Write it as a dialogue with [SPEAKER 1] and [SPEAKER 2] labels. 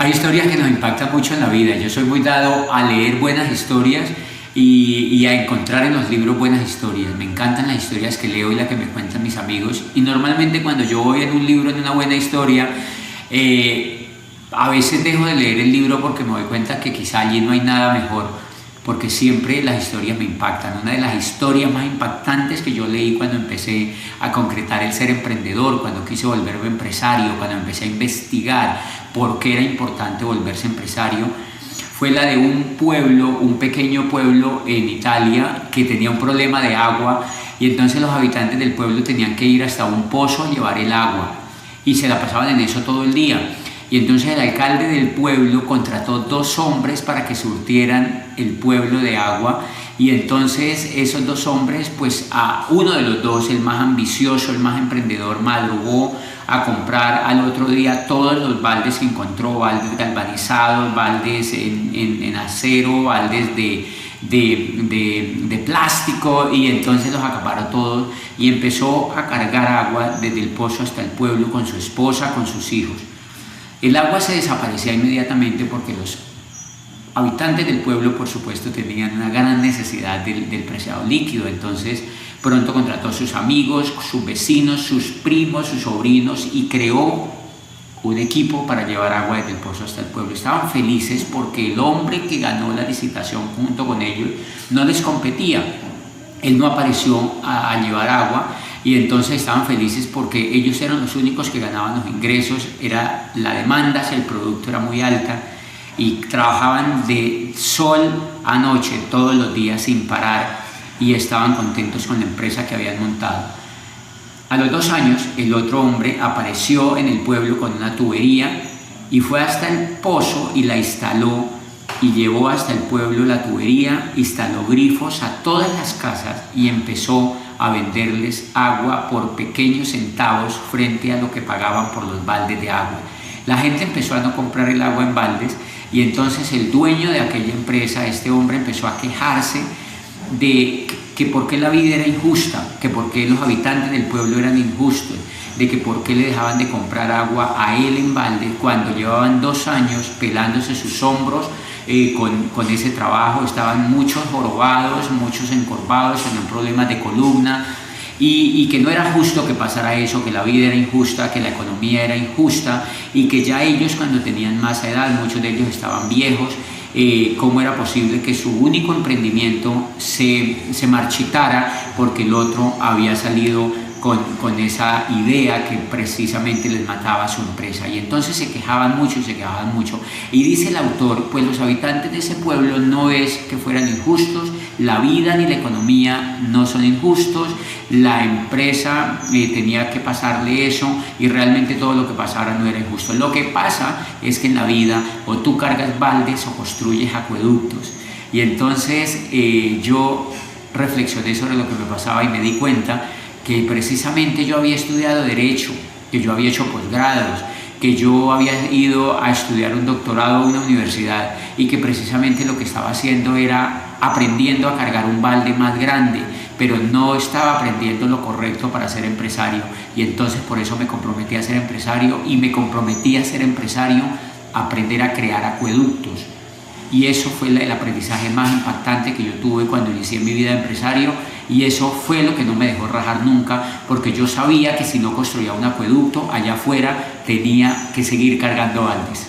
[SPEAKER 1] Hay historias que nos impactan mucho en la vida. Yo soy muy dado a leer buenas historias y a encontrar en los libros buenas historias. Me encantan las historias que leo y las que me cuentan mis amigos. Y normalmente cuando yo voy en un libro, en una buena historia, a veces dejo de leer el libro porque me doy cuenta que quizá allí no hay nada mejor, porque siempre las historias me impactan. Una de las historias más impactantes que yo leí cuando empecé a concretar el ser emprendedor, cuando quise volverme empresario, cuando empecé a investigar por qué era importante volverse empresario, fue la de un pueblo, un pequeño pueblo en Italia que tenía un problema de agua, y entonces los habitantes del pueblo tenían que ir hasta un pozo a llevar el agua y se la pasaban en eso todo el día. Y entonces el alcalde del pueblo contrató 2 hombres para que surtieran el pueblo de agua, y entonces esos 2 hombres, pues a uno de los 2, el más ambicioso, el más emprendedor, madrugó a comprar al otro día todos los baldes que encontró, baldes galvanizados, baldes en acero, baldes de plástico, y entonces los acaparó todos y empezó a cargar agua desde el pozo hasta el pueblo con su esposa, con sus hijos. El agua se desaparecía inmediatamente porque los habitantes del pueblo, por supuesto, tenían una gran necesidad del preciado líquido. Entonces pronto contrató a sus amigos, sus vecinos, sus primos, sus sobrinos, y creó un equipo para llevar agua desde el pozo hasta el pueblo. Estaban felices porque el hombre que ganó la licitación junto con ellos no les competía. Él no apareció a llevar agua, y entonces estaban felices porque ellos eran los únicos que ganaban los ingresos. Era la demanda hacia el producto era muy alta, y trabajaban de sol a noche todos los días sin parar, y estaban contentos con la empresa que habían montado. A los 2 años el otro hombre apareció en el pueblo con una tubería y fue hasta el pozo y la instaló, y llevó hasta el pueblo la tubería, instaló grifos a todas las casas y empezó a venderles agua por pequeños centavos frente a lo que pagaban por los baldes de agua. La gente empezó a no comprar el agua en baldes, y entonces el dueño de aquella empresa, este hombre, empezó a quejarse de que por qué la vida era injusta, que por qué los habitantes del pueblo eran injustos, de que por qué le dejaban de comprar agua a él en balde cuando llevaban 2 años pelándose sus hombros con ese trabajo. Estaban muchos jorobados, muchos encorvados, tenían problemas de columna, y que no era justo que pasara eso, que la vida era injusta, que la economía era injusta, y que ya ellos, cuando tenían más edad, muchos de ellos estaban viejos, cómo era posible que su único emprendimiento se marchitara porque el otro había salido con esa idea que precisamente les mataba a su empresa. Y entonces se quejaban mucho, y dice el autor, pues los habitantes de ese pueblo no es que fueran injustos, la vida ni la economía no son injustos, la empresa tenía que pasarle eso, y realmente todo lo que pasara no era injusto. Lo que pasa es que en la vida o tú cargas baldes o construyes acueductos. Y entonces yo reflexioné sobre lo que me pasaba y me di cuenta que precisamente yo había estudiado Derecho, que yo había hecho posgrados, que yo había ido a estudiar un doctorado a una universidad, y que precisamente lo que estaba haciendo era aprendiendo a cargar un balde más grande, pero no estaba aprendiendo lo correcto para ser empresario. Y entonces por eso me comprometí a ser empresario, y me comprometí a ser empresario, a aprender a crear acueductos. Y eso fue el aprendizaje más impactante que yo tuve cuando inicié mi vida de empresario, y eso fue lo que no me dejó rajar nunca, porque yo sabía que si no construía un acueducto allá afuera tenía que seguir cargando baldes.